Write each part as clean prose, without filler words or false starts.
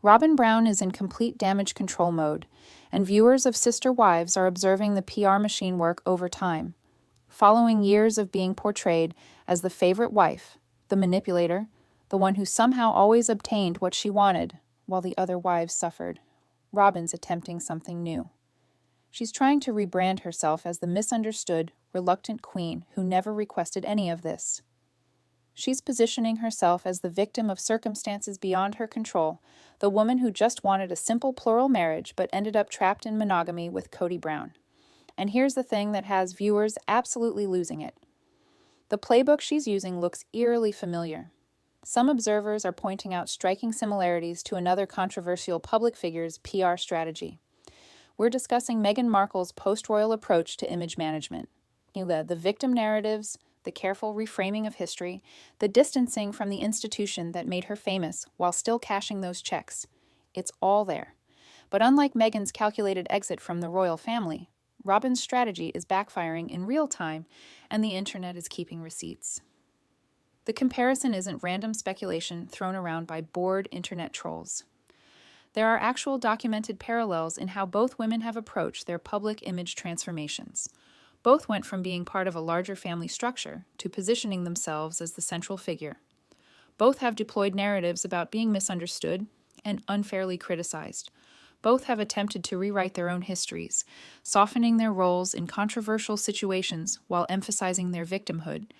Robyn Brown is in complete damage control mode, and viewers of Sister Wives are observing the PR machine work over time. Following years of being portrayed as the favorite wife, the manipulator, the one who somehow always obtained what she wanted, while the other wives suffered, Robyn's attempting something new. She's trying to rebrand herself as the misunderstood, reluctant queen who never requested any of this. She's positioning herself as the victim of circumstances beyond her control, the woman who just wanted a simple plural marriage but ended up trapped in monogamy with Kody Brown. And here's the thing that has viewers absolutely losing it. The playbook she's using looks eerily familiar. Some observers are pointing out striking similarities to another controversial public figure's PR strategy. We're discussing Meghan Markle's post-royal approach to image management. The victim narratives, the careful reframing of history, the distancing from the institution that made her famous while still cashing those checks. It's all there. But unlike Meghan's calculated exit from the royal family, Robyn's strategy is backfiring in real time, and the internet is keeping receipts. The comparison isn't random speculation thrown around by bored internet trolls. There are actual documented parallels in how both women have approached their public image transformations. Both went from being part of a larger family structure to positioning themselves as the central figure. Both have deployed narratives about being misunderstood and unfairly criticized. Both have attempted to rewrite their own histories, softening their roles in controversial situations while emphasizing their victimhood.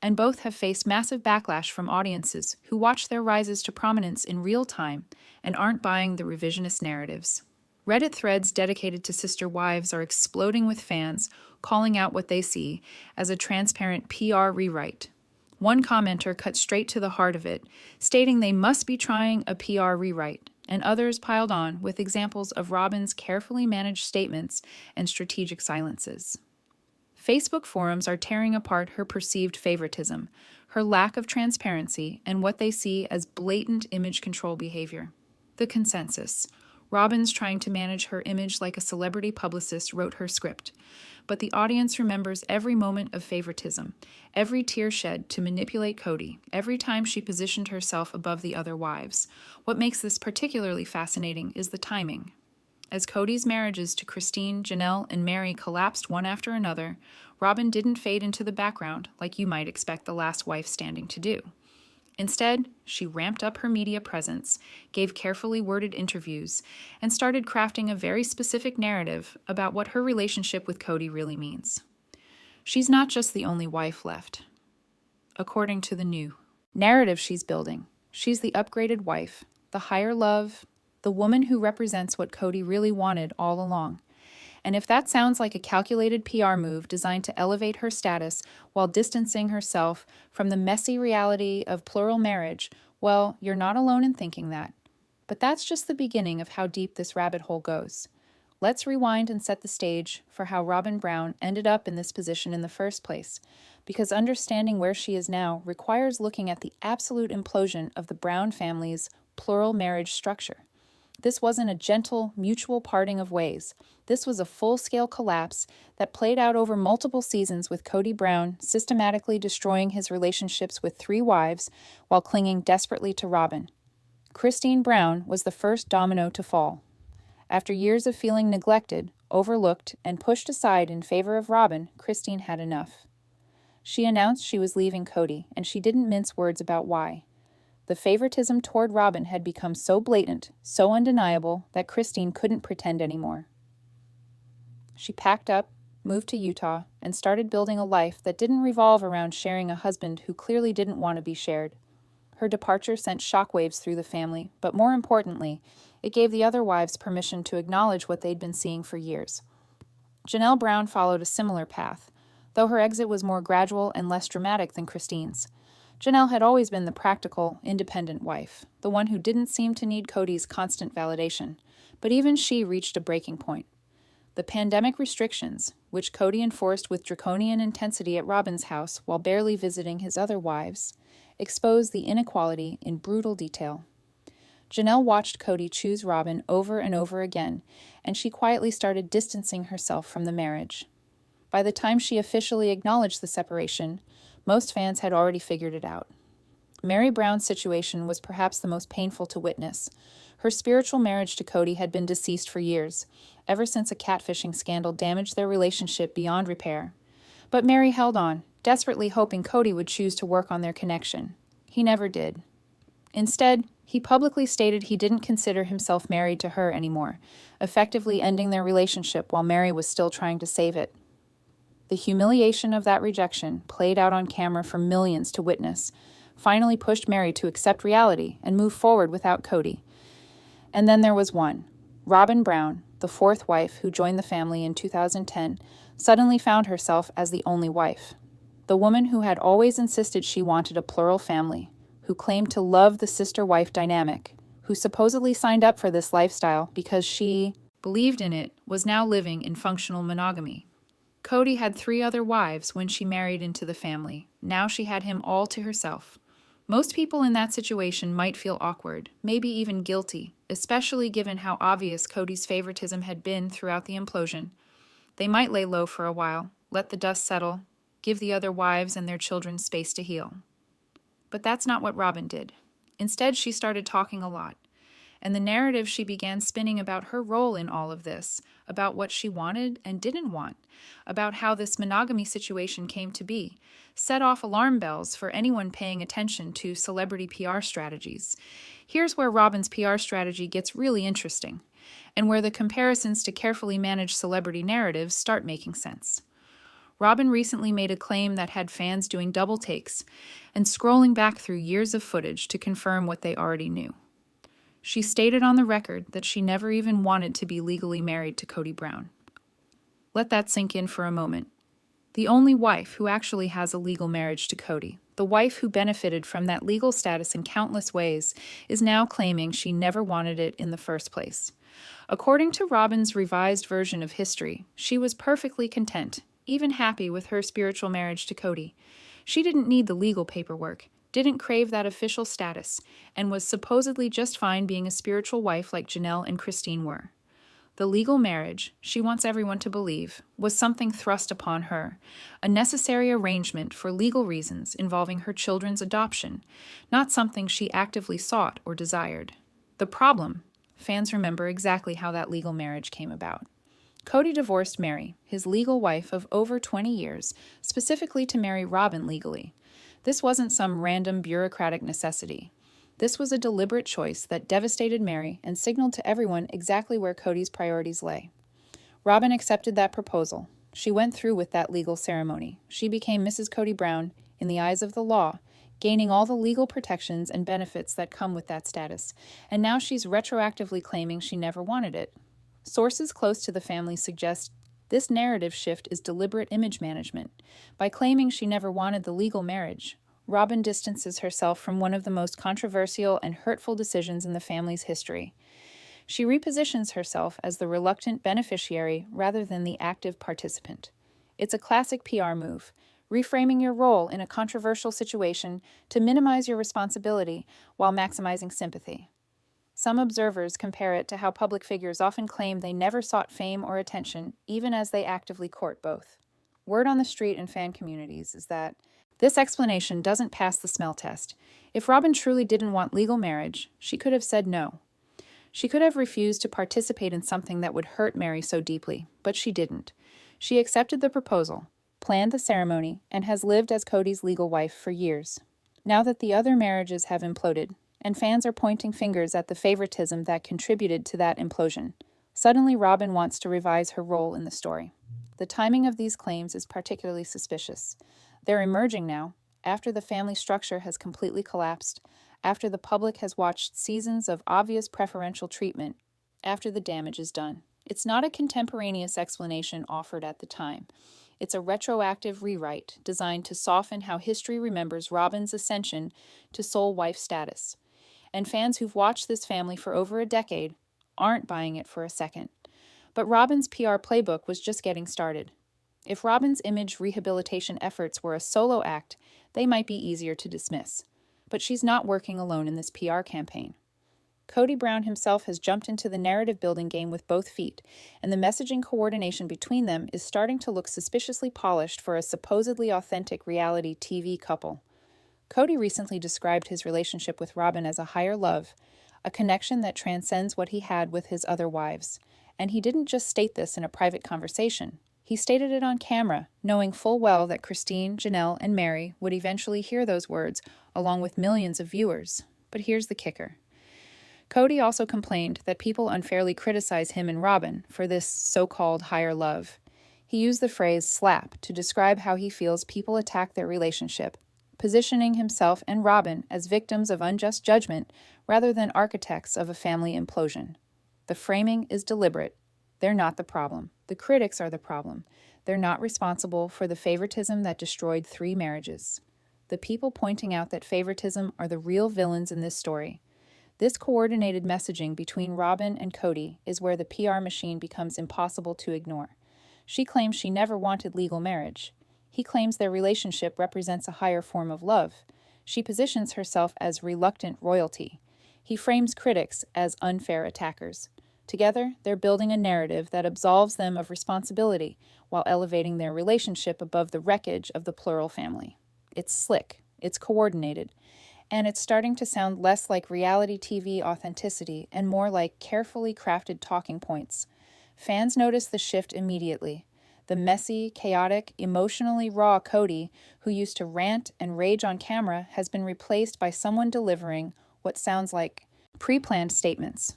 And both have faced massive backlash from audiences who watch their rises to prominence in real time and aren't buying the revisionist narratives. Reddit threads dedicated to Sister Wives are exploding with fans calling out what they see as a transparent PR rewrite. One commenter cut straight to the heart of it, stating they must be trying a PR rewrite, and others piled on with examples of Robyn's carefully managed statements and strategic silences. Facebook forums are tearing apart her perceived favoritism, her lack of transparency, and what they see as blatant image control behavior. The consensus: Robyn's trying to manage her image like a celebrity publicist wrote her script, but the audience remembers every moment of favoritism, every tear shed to manipulate Kody, every time she positioned herself above the other wives. What makes this particularly fascinating is the timing. As Kody's marriages to Christine, Janelle, and Mary collapsed one after another, Robyn didn't fade into the background like you might expect the last wife standing to do. Instead, she ramped up her media presence, gave carefully worded interviews, and started crafting a very specific narrative about what her relationship with Kody really means. She's not just the only wife left. According to the new narrative she's building, she's the upgraded wife, the higher love, the woman who represents what Kody really wanted all along. And if that sounds like a calculated PR move designed to elevate her status while distancing herself from the messy reality of plural marriage, well, you're not alone in thinking that. But that's just the beginning of how deep this rabbit hole goes. Let's rewind and set the stage for how Robyn Brown ended up in this position in the first place, because understanding where she is now requires looking at the absolute implosion of the Brown family's plural marriage structure. This wasn't a gentle, mutual parting of ways. This was a full-scale collapse that played out over multiple seasons, with Kody Brown systematically destroying his relationships with 3 wives while clinging desperately to Robyn. Christine Brown was the first domino to fall. After years of feeling neglected, overlooked, and pushed aside in favor of Robyn, Christine had enough. She announced she was leaving Kody, and she didn't mince words about why. The favoritism toward Robyn had become so blatant, so undeniable, that Christine couldn't pretend anymore. She packed up, moved to Utah, and started building a life that didn't revolve around sharing a husband who clearly didn't want to be shared. Her departure sent shockwaves through the family, but more importantly, it gave the other wives permission to acknowledge what they'd been seeing for years. Janelle Brown followed a similar path, though her exit was more gradual and less dramatic than Christine's. Janelle had always been the practical, independent wife, the one who didn't seem to need Kody's constant validation, but even she reached a breaking point. The pandemic restrictions, which Kody enforced with draconian intensity at Robyn's house while barely visiting his other wives, exposed the inequality in brutal detail. Janelle watched Kody choose Robyn over and over again, and she quietly started distancing herself from the marriage. By the time she officially acknowledged the separation, most fans had already figured it out. Mary Brown's situation was perhaps the most painful to witness. Her spiritual marriage to Kody had been deceased for years, ever since a catfishing scandal damaged their relationship beyond repair. But Meri held on, desperately hoping Kody would choose to work on their connection. He never did. Instead, he publicly stated he didn't consider himself married to her anymore, effectively ending their relationship while Meri was still trying to save it. The humiliation of that rejection, played out on camera for millions to witness, finally pushed Meri to accept reality and move forward without Kody. And then there was one. Robyn Brown, the fourth wife who joined the family in 2010, suddenly found herself as the only wife. The woman who had always insisted she wanted a plural family, who claimed to love the sister-wife dynamic, who supposedly signed up for this lifestyle because she believed in it, was now living in functional monogamy. Kody had 3 other wives when she married into the family. Now she had him all to herself. Most people in that situation might feel awkward, maybe even guilty, especially given how obvious Kody's favoritism had been throughout the implosion. They might lay low for a while, let the dust settle, give the other wives and their children space to heal. But that's not what Robyn did. Instead, she started talking a lot. And the narrative she began spinning about her role in all of this, about what she wanted and didn't want, about how this monogamy situation came to be, set off alarm bells for anyone paying attention to celebrity PR strategies. Here's where Robyn's PR strategy gets really interesting, and where the comparisons to carefully managed celebrity narratives start making sense. Robyn recently made a claim that had fans doing double takes and scrolling back through years of footage to confirm what they already knew. She stated on the record that she never even wanted to be legally married to Kody Brown. Let that sink in for a moment. The only wife who actually has a legal marriage to Kody, the wife who benefited from that legal status in countless ways, is now claiming she never wanted it in the first place. According to Robyn's revised version of history, she was perfectly content, even happy with her spiritual marriage to Kody. She didn't need the legal paperwork, didn't crave that official status, and was supposedly just fine being a spiritual wife like Janelle and Christine were. The legal marriage, she wants everyone to believe, was something thrust upon her, a necessary arrangement for legal reasons involving her children's adoption, not something she actively sought or desired. The problem, fans remember exactly how that legal marriage came about. Kody divorced Meri, his legal wife of over 20 years, specifically to marry Robyn legally. This wasn't some random bureaucratic necessity. This was a deliberate choice that devastated Meri and signaled to everyone exactly where Kody's priorities lay. Robyn accepted that proposal. She went through with that legal ceremony. She became Mrs. Kody Brown in the eyes of the law, gaining all the legal protections and benefits that come with that status. And now she's retroactively claiming she never wanted it. Sources close to the family suggest this narrative shift is deliberate image management. By claiming she never wanted the legal marriage, Robyn distances herself from one of the most controversial and hurtful decisions in the family's history. She repositions herself as the reluctant beneficiary rather than the active participant. It's a classic PR move, reframing your role in a controversial situation to minimize your responsibility while maximizing sympathy. Some observers compare it to how public figures often claim they never sought fame or attention, even as they actively court both. Word on the street and fan communities is that this explanation doesn't pass the smell test. If Robyn truly didn't want legal marriage, she could have said no. She could have refused to participate in something that would hurt Meri so deeply, but she didn't. She accepted the proposal, planned the ceremony, and has lived as Kody's legal wife for years. Now that the other marriages have imploded, and fans are pointing fingers at the favoritism that contributed to that implosion, suddenly Robyn wants to revise her role in the story. The timing of these claims is particularly suspicious. They're emerging now, after the family structure has completely collapsed, after the public has watched seasons of obvious preferential treatment, after the damage is done. It's not a contemporaneous explanation offered at the time. It's a retroactive rewrite designed to soften how history remembers Robyn's ascension to sole wife status. And fans who've watched this family for over a decade aren't buying it for a second. But Robyn's PR playbook was just getting started. If Robyn's image rehabilitation efforts were a solo act, they might be easier to dismiss. But she's not working alone in this PR campaign. Kody Brown himself has jumped into the narrative-building game with both feet, and the messaging coordination between them is starting to look suspiciously polished for a supposedly authentic reality TV couple. Kody recently described his relationship with Robyn as a higher love, a connection that transcends what he had with his other wives. And he didn't just state this in a private conversation. He stated it on camera, knowing full well that Christine, Janelle, and Mary would eventually hear those words, along with millions of viewers. But here's the kicker. Kody also complained that people unfairly criticize him and Robyn for this so-called higher love. He used the phrase slap to describe how he feels people attack their relationship, positioning himself and Robyn as victims of unjust judgment rather than architects of a family implosion. The framing is deliberate. They're not the problem. The critics are the problem. They're not responsible for the favoritism that destroyed 3 marriages. The people pointing out that favoritism are the real villains in this story. This coordinated messaging between Robyn and Kody is where the PR machine becomes impossible to ignore. She claims she never wanted legal marriage. He claims their relationship represents a higher form of love. She positions herself as reluctant royalty. He frames critics as unfair attackers. Together, they're building a narrative that absolves them of responsibility while elevating their relationship above the wreckage of the plural family. It's slick, it's coordinated, and it's starting to sound less like reality TV authenticity and more like carefully crafted talking points. Fans notice the shift immediately. The messy, chaotic, emotionally raw Kody, who used to rant and rage on camera, has been replaced by someone delivering what sounds like pre-planned statements.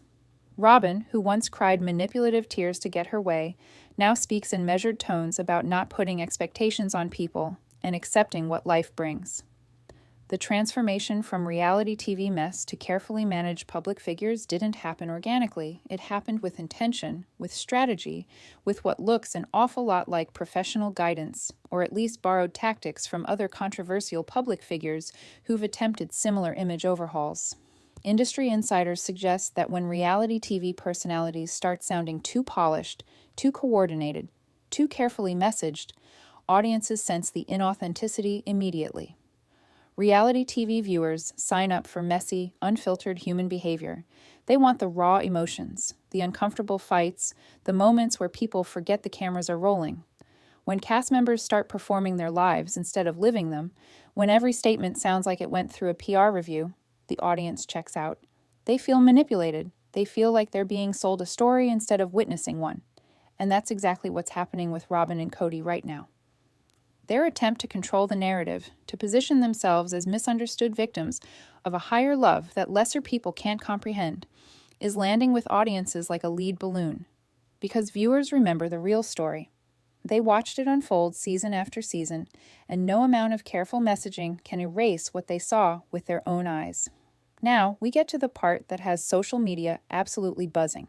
Robyn, who once cried manipulative tears to get her way, now speaks in measured tones about not putting expectations on people and accepting what life brings. The transformation from reality TV mess to carefully managed public figures didn't happen organically. It happened with intention, with strategy, with what looks an awful lot like professional guidance, or at least borrowed tactics from other controversial public figures who've attempted similar image overhauls. Industry insiders suggest that when reality TV personalities start sounding too polished, too coordinated, too carefully messaged, audiences sense the inauthenticity immediately. Reality TV viewers sign up for messy, unfiltered human behavior. They want the raw emotions, the uncomfortable fights, the moments where people forget the cameras are rolling. When cast members start performing their lives instead of living them, when every statement sounds like it went through a PR review, the audience checks out. They feel manipulated. They feel like they're being sold a story instead of witnessing one. And that's exactly what's happening with Robyn and Kody right now. Their attempt to control the narrative, to position themselves as misunderstood victims of a higher love that lesser people can't comprehend, is landing with audiences like a lead balloon. Because viewers remember the real story. They watched it unfold season after season, and no amount of careful messaging can erase what they saw with their own eyes. Now, we get to the part that has social media absolutely buzzing.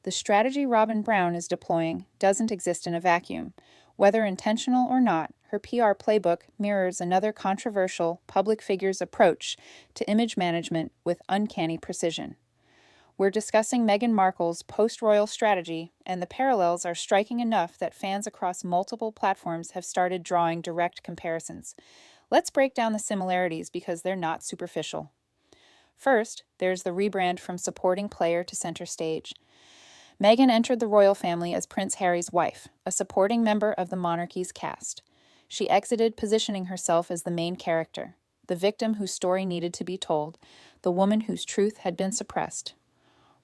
The strategy Robyn Brown is deploying doesn't exist in a vacuum. Whether intentional or not, her PR playbook mirrors another controversial public figure's approach to image management with uncanny precision. We're discussing Meghan Markle's post-royal strategy, and the parallels are striking enough that fans across multiple platforms have started drawing direct comparisons. Let's break down the similarities because they're not superficial. First, there's the rebrand from supporting player to center stage. Meghan entered the royal family as Prince Harry's wife, a supporting member of the monarchy's cast. She exited positioning herself as the main character, the victim whose story needed to be told, the woman whose truth had been suppressed.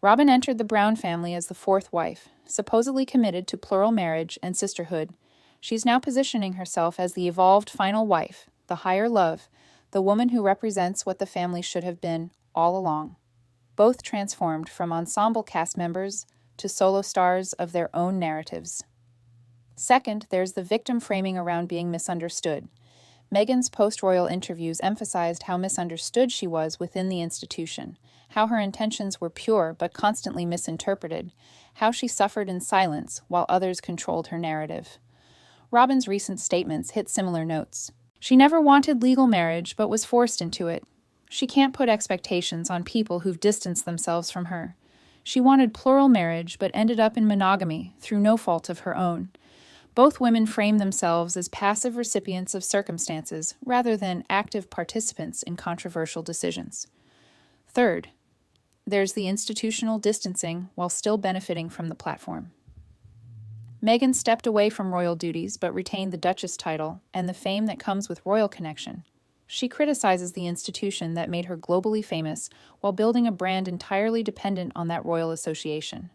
Robyn entered the Brown family as the 4th wife, supposedly committed to plural marriage and sisterhood. She's now positioning herself as the evolved final wife, the higher love, the woman who represents what the family should have been all along. Both transformed from ensemble cast members to solo stars of their own narratives. Second, there's the victim framing around being misunderstood. Meghan's post-royal interviews emphasized how misunderstood she was within the institution, how her intentions were pure but constantly misinterpreted, how she suffered in silence while others controlled her narrative. Robyn's recent statements hit similar notes. She never wanted legal marriage but was forced into it. She can't put expectations on people who've distanced themselves from her. She wanted plural marriage but ended up in monogamy through no fault of her own. Both women frame themselves as passive recipients of circumstances rather than active participants in controversial decisions. Third, there's the institutional distancing while still benefiting from the platform. Meghan stepped away from royal duties but retained the Duchess title and the fame that comes with royal connection. She criticizes the institution that made her globally famous while building a brand entirely dependent on that royal association.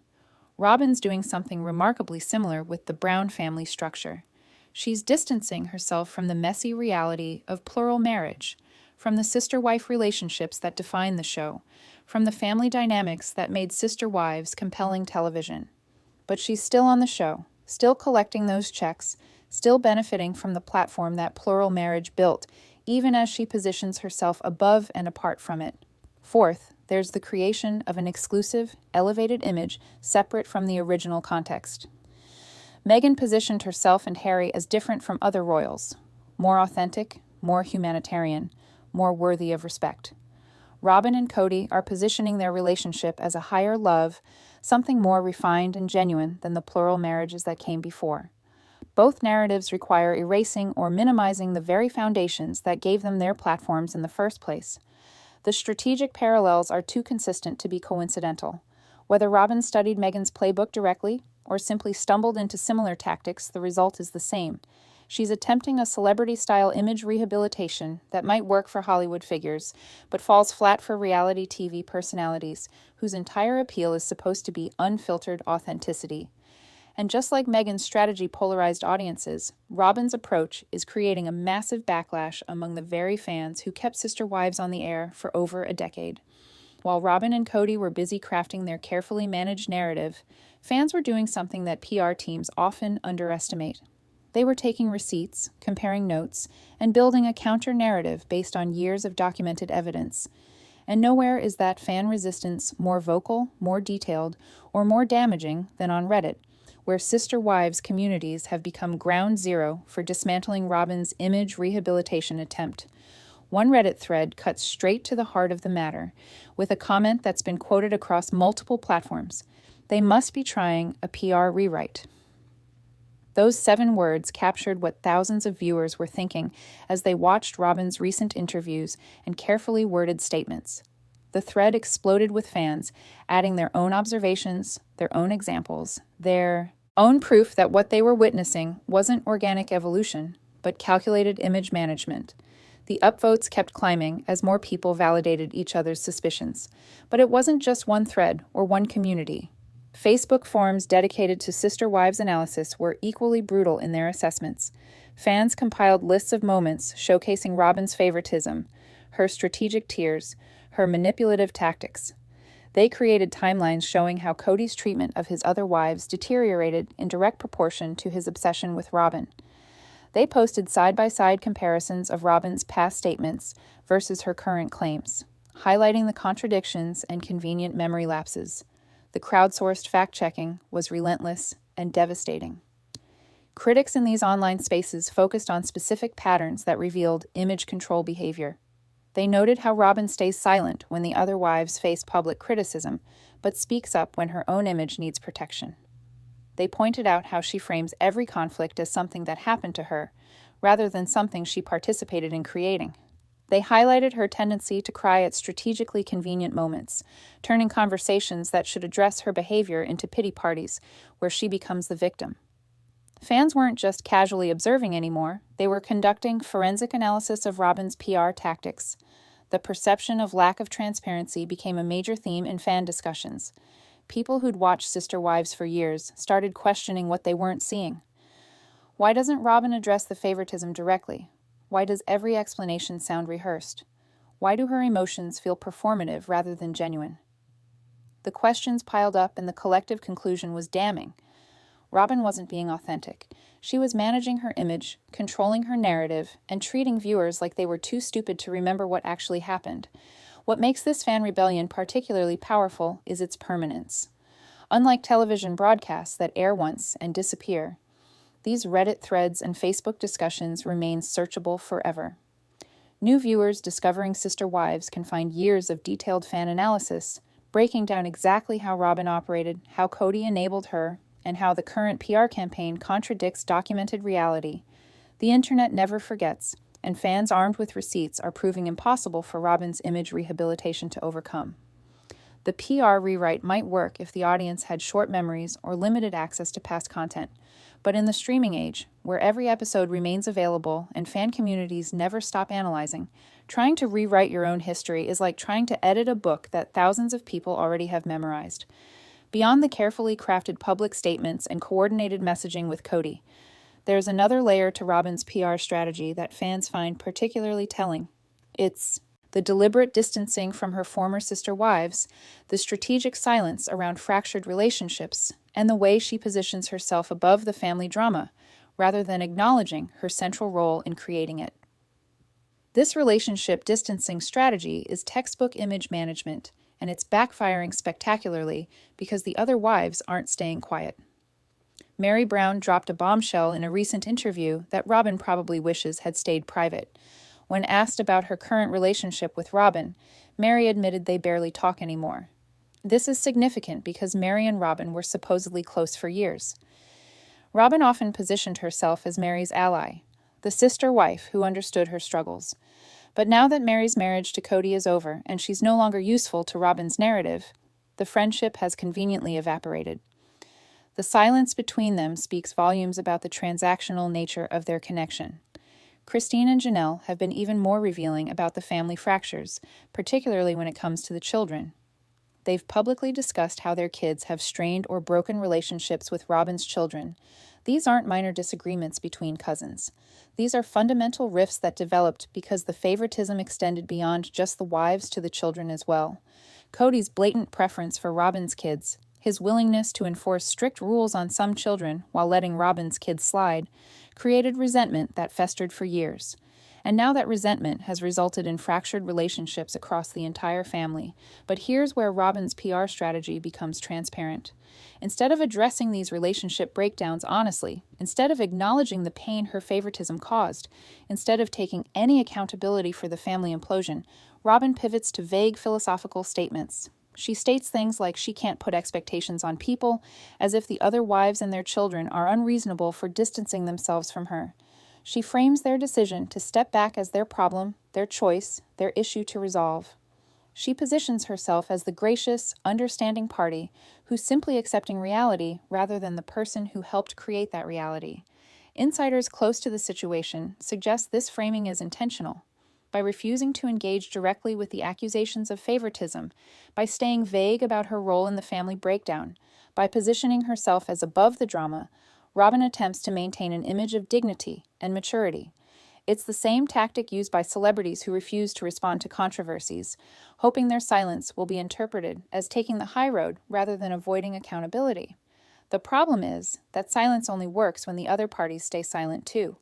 Robyn's doing something remarkably similar with the Brown family structure. She's distancing herself from the messy reality of plural marriage, from the sister-wife relationships that define the show, from the family dynamics that made Sister Wives compelling television. But she's still on the show, still collecting those checks, still benefiting from the platform that plural marriage built, even as she positions herself above and apart from it. Fourth, there's the creation of an exclusive, elevated image separate from the original context. Meghan positioned herself and Harry as different from other royals, more authentic, more humanitarian, more worthy of respect. Robyn and Kody are positioning their relationship as a higher love, something more refined and genuine than the plural marriages that came before. Both narratives require erasing or minimizing the very foundations that gave them their platforms in the first place. The strategic parallels are too consistent to be coincidental. Whether Robyn studied Meghan's playbook directly or simply stumbled into similar tactics, the result is the same. She's attempting a celebrity-style image rehabilitation that might work for Hollywood figures, but falls flat for reality TV personalities, whose entire appeal is supposed to be unfiltered authenticity. And just like Meghan's strategy polarized audiences, Robyn's approach is creating a massive backlash among the very fans who kept Sister Wives on the air for over a decade. While Robyn and Kody were busy crafting their carefully managed narrative, fans were doing something that PR teams often underestimate. They were taking receipts, comparing notes, and building a counter-narrative based on years of documented evidence. And nowhere is that fan resistance more vocal, more detailed, or more damaging than on Reddit, where Sister Wives communities have become ground zero for dismantling Robyn's image rehabilitation attempt. One Reddit thread cuts straight to the heart of the matter, with a comment that's been quoted across multiple platforms. They must be trying a PR rewrite. Those 7 words captured what thousands of viewers were thinking as they watched Robyn's recent interviews and carefully worded statements. The thread exploded with fans, adding their own observations, their own examples, their own proof that what they were witnessing wasn't organic evolution, but calculated image management. The upvotes kept climbing as more people validated each other's suspicions. But it wasn't just one thread or one community. Facebook forums dedicated to Sister Wives analysis were equally brutal in their assessments. Fans compiled lists of moments showcasing Robyn's favoritism, her strategic tears, her manipulative tactics. They created timelines showing how Kody's treatment of his other wives deteriorated in direct proportion to his obsession with Robyn. They posted side-by-side comparisons of Robyn's past statements versus her current claims, highlighting the contradictions and convenient memory lapses. The crowdsourced fact-checking was relentless and devastating. Critics in these online spaces focused on specific patterns that revealed image control behavior. They noted how Robyn stays silent when the other wives face public criticism, but speaks up when her own image needs protection. They pointed out how she frames every conflict as something that happened to her, rather than something she participated in creating. They highlighted her tendency to cry at strategically convenient moments, turning conversations that should address her behavior into pity parties, where she becomes the victim. Fans weren't just casually observing anymore, they were conducting forensic analysis of Robyn's PR tactics. The perception of lack of transparency became a major theme in fan discussions. People who'd watched Sister Wives for years started questioning what they weren't seeing. Why doesn't Robyn address the favoritism directly? Why does every explanation sound rehearsed? Why do her emotions feel performative rather than genuine? The questions piled up and the collective conclusion was damning. Robyn wasn't being authentic. She was managing her image, controlling her narrative, and treating viewers like they were too stupid to remember what actually happened. What makes this fan rebellion particularly powerful is its permanence. Unlike television broadcasts that air once and disappear, these Reddit threads and Facebook discussions remain searchable forever. New viewers discovering Sister Wives can find years of detailed fan analysis, breaking down exactly how Robyn operated, how Kody enabled her, and how the current PR campaign contradicts documented reality. The internet never forgets, and fans armed with receipts are proving impossible for Robyn's image rehabilitation to overcome. The PR rewrite might work if the audience had short memories or limited access to past content, But in the streaming age, where every episode remains available and fan communities never stop analyzing, trying to rewrite your own history is like trying to edit a book that thousands of people already have memorized. Beyond the carefully crafted public statements and coordinated messaging with Kody, there's another layer to Robyn's PR strategy that fans find particularly telling. It's the deliberate distancing from her former sister wives, the strategic silence around fractured relationships, and the way she positions herself above the family drama, rather than acknowledging her central role in creating it. This relationship distancing strategy is textbook image management, and it's backfiring spectacularly because the other wives aren't staying quiet. Meri Brown dropped a bombshell in a recent interview that Robyn probably wishes had stayed private. When asked about her current relationship with Robyn, Meri admitted they barely talk anymore. This is significant because Meri and Robyn were supposedly close for years. Robyn often positioned herself as Meri's ally, the sister wife who understood her struggles. But now that Meri's marriage to Kody is over and she's no longer useful to Robyn's narrative, the friendship has conveniently evaporated. The silence between them speaks volumes about the transactional nature of their connection. Christine and Janelle have been even more revealing about the family fractures, particularly when it comes to the children. They've publicly discussed how their kids have strained or broken relationships with Robyn's children. These aren't minor disagreements between cousins. These are fundamental rifts that developed because the favoritism extended beyond just the wives to the children as well. Kody's blatant preference for Robyn's kids, his willingness to enforce strict rules on some children while letting Robyn's kids slide, created resentment that festered for years. And now that resentment has resulted in fractured relationships across the entire family. But here's where Robyn's PR strategy becomes transparent. Instead of addressing these relationship breakdowns honestly, instead of acknowledging the pain her favoritism caused, instead of taking any accountability for the family implosion, Robyn pivots to vague philosophical statements. She states things like she can't put expectations on people, as if the other wives and their children are unreasonable for distancing themselves from her. She frames their decision to step back as their problem, their choice, their issue to resolve. She positions herself as the gracious, understanding party who's simply accepting reality rather than the person who helped create that reality. Insiders close to the situation suggest this framing is intentional. By refusing to engage directly with the accusations of favoritism, by staying vague about her role in the family breakdown, by positioning herself as above the drama, Robyn attempts to maintain an image of dignity and maturity. It's the same tactic used by celebrities who refuse to respond to controversies, hoping their silence will be interpreted as taking the high road rather than avoiding accountability. The problem is that silence only works when the other parties stay silent too.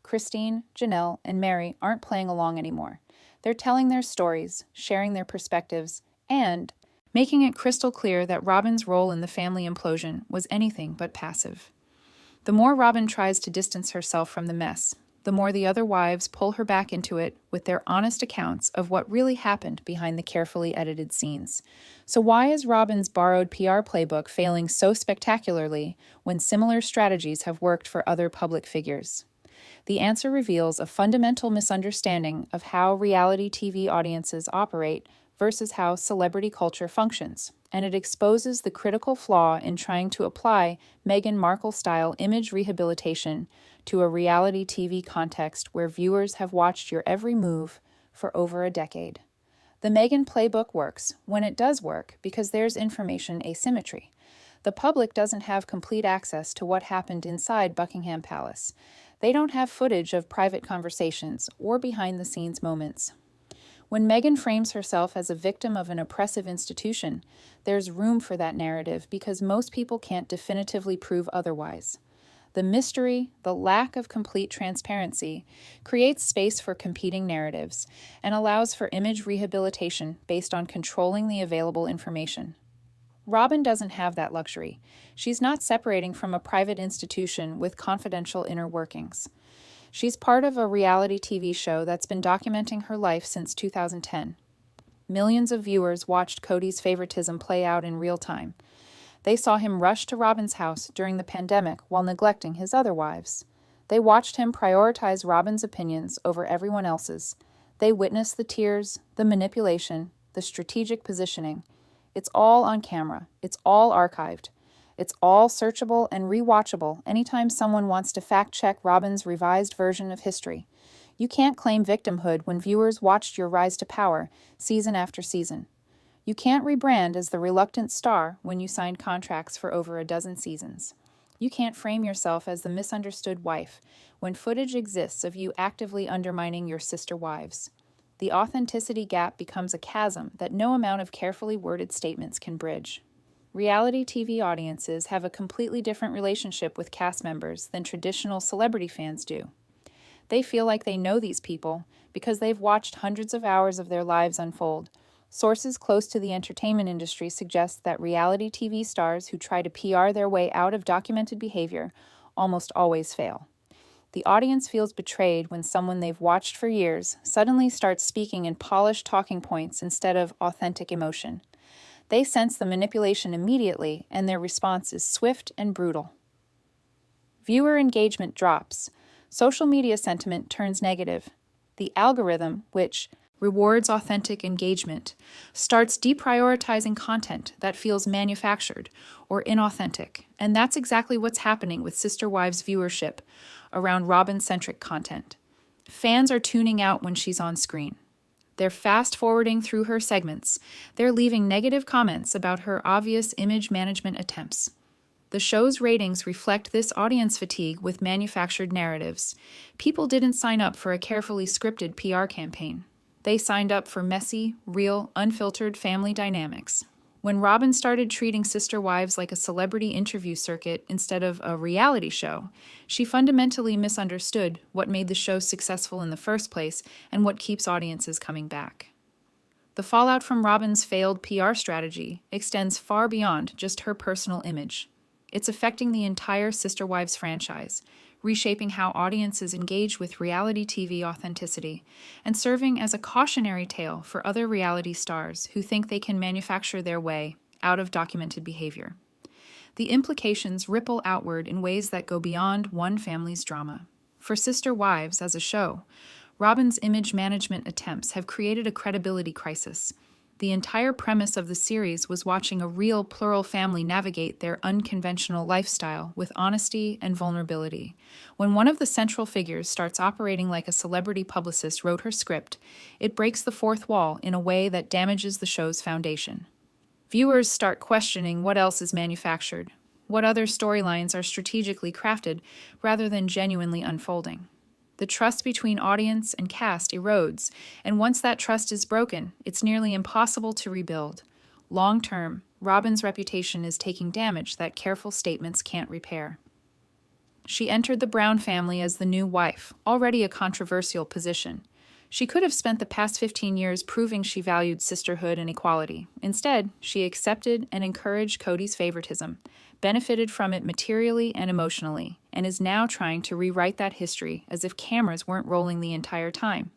Christine, Janelle, and Meri aren't playing along anymore. They're telling their stories, sharing their perspectives, and making it crystal clear that Robyn's role in the family implosion was anything but passive. The more Robyn tries to distance herself from the mess, the more the other wives pull her back into it with their honest accounts of what really happened behind the carefully edited scenes. So why is Robyn's borrowed PR playbook failing so spectacularly when similar strategies have worked for other public figures? The answer reveals a fundamental misunderstanding of how reality TV audiences operate versus how celebrity culture functions, and it exposes the critical flaw in trying to apply Meghan Markle-style image rehabilitation to a reality TV context where viewers have watched your every move for over a decade. The Meghan playbook works when it does work because there's information asymmetry. The public doesn't have complete access to what happened inside Buckingham Palace. They don't have footage of private conversations or behind-the-scenes moments. When Meghan frames herself as a victim of an oppressive institution, there's room for that narrative because most people can't definitively prove otherwise. The mystery, the lack of complete transparency, creates space for competing narratives and allows for image rehabilitation based on controlling the available information. Robyn doesn't have that luxury. She's not separating from a private institution with confidential inner workings. She's part of a reality TV show that's been documenting her life since 2010. Millions of viewers watched Kody's favoritism play out in real time. They saw him rush to Robyn's house during the pandemic while neglecting his other wives. They watched him prioritize Robyn's opinions over everyone else's. They witnessed the tears, the manipulation, the strategic positioning. It's all on camera. It's all archived. It's all searchable and rewatchable anytime someone wants to fact-check Robyn's revised version of history. You can't claim victimhood when viewers watched your rise to power season after season. You can't rebrand as the reluctant star when you signed contracts for over a dozen seasons. You can't frame yourself as the misunderstood wife when footage exists of you actively undermining your sister wives. The authenticity gap becomes a chasm that no amount of carefully worded statements can bridge. Reality TV audiences have a completely different relationship with cast members than traditional celebrity fans do. They feel like they know these people because they've watched hundreds of hours of their lives unfold. Sources close to the entertainment industry suggest that reality TV stars who try to PR their way out of documented behavior almost always fail. The audience feels betrayed when someone they've watched for years suddenly starts speaking in polished talking points instead of authentic emotion. They sense the manipulation immediately, and their response is swift and brutal. Viewer engagement drops. Social media sentiment turns negative. The algorithm, which rewards authentic engagement, starts deprioritizing content that feels manufactured or inauthentic, and that's exactly what's happening with Sister Wives viewership around Robyn-centric content. Fans are tuning out when she's on screen. They're fast-forwarding through her segments. They're leaving negative comments about her obvious image management attempts. The show's ratings reflect this audience fatigue with manufactured narratives. People didn't sign up for a carefully scripted PR campaign. They signed up for messy, real, unfiltered family dynamics. When Robyn started treating Sister Wives like a celebrity interview circuit instead of a reality show, she fundamentally misunderstood what made the show successful in the first place and what keeps audiences coming back. The fallout from Robyn's failed PR strategy extends far beyond just her personal image. It's affecting the entire Sister Wives franchise, reshaping how audiences engage with reality TV authenticity, and serving as a cautionary tale for other reality stars who think they can manufacture their way out of documented behavior. The implications ripple outward in ways that go beyond one family's drama. For Sister Wives as a show, Robyn's image management attempts have created a credibility crisis. The entire premise of the series was watching a real plural family navigate their unconventional lifestyle with honesty and vulnerability. When one of the central figures starts operating like a celebrity publicist wrote her script, it breaks the fourth wall in a way that damages the show's foundation. Viewers start questioning what else is manufactured, what other storylines are strategically crafted rather than genuinely unfolding. The trust between audience and cast erodes, and once that trust is broken, it's nearly impossible to rebuild. Long-term, Robyn's reputation is taking damage that careful statements can't repair. She entered the Brown family as the new wife, already a controversial position. She could have spent the past 15 years proving she valued sisterhood and equality. Instead, she accepted and encouraged Kody's favoritism, benefited from it materially and emotionally, and is now trying to rewrite that history as if cameras weren't rolling the entire time.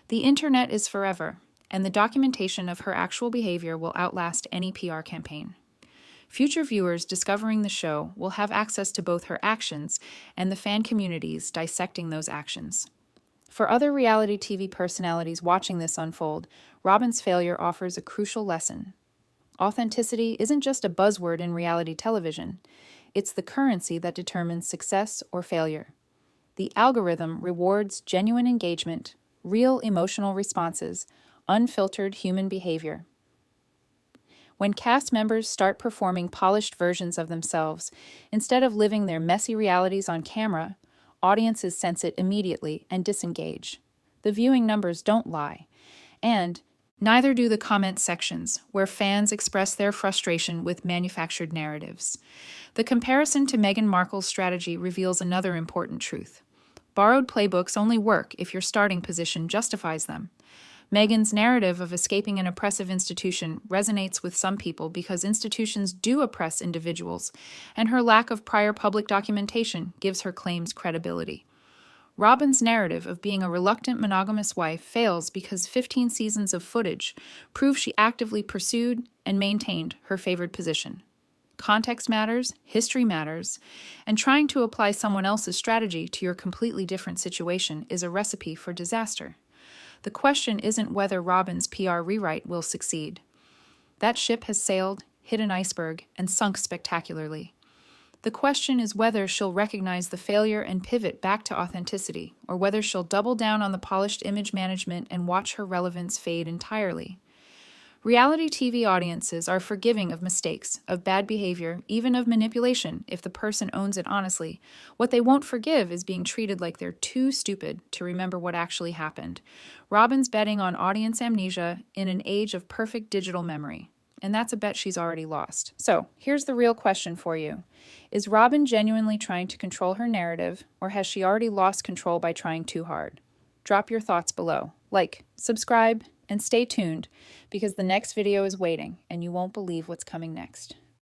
The internet is forever, and the documentation of her actual behavior will outlast any PR campaign. Future viewers discovering the show will have access to both her actions and the fan communities dissecting those actions. For other reality TV personalities watching this unfold, Robyn's failure offers a crucial lesson. Authenticity isn't just a buzzword in reality television. It's the currency that determines success or failure. The algorithm rewards genuine engagement, real emotional responses, unfiltered human behavior. When cast members start performing polished versions of themselves, instead of living their messy realities on camera, audiences sense it immediately and disengage. The viewing numbers don't lie, and neither do the comment sections, where fans express their frustration with manufactured narratives. The comparison to Meghan Markle's strategy reveals another important truth. Borrowed playbooks only work if your starting position justifies them. Meghan's narrative of escaping an oppressive institution resonates with some people because institutions do oppress individuals, and her lack of prior public documentation gives her claims credibility. Robyn's narrative of being a reluctant monogamous wife fails because 15 seasons of footage prove she actively pursued and maintained her favored position. Context matters, history matters, and trying to apply someone else's strategy to your completely different situation is a recipe for disaster. The question isn't whether Robyn's PR rewrite will succeed. That ship has sailed, hit an iceberg, and sunk spectacularly. The question is whether she'll recognize the failure and pivot back to authenticity, or whether she'll double down on the polished image management and watch her relevance fade entirely. Reality TV audiences are forgiving of mistakes, of bad behavior, even of manipulation, if the person owns it honestly. What they won't forgive is being treated like they're too stupid to remember what actually happened. Robyn's betting on audience amnesia in an age of perfect digital memory. And that's a bet she's already lost. So, here's the real question for you. Is Robyn genuinely trying to control her narrative, or has she already lost control by trying too hard? Drop your thoughts below. Like, subscribe, and stay tuned, because the next video is waiting, and you won't believe what's coming next.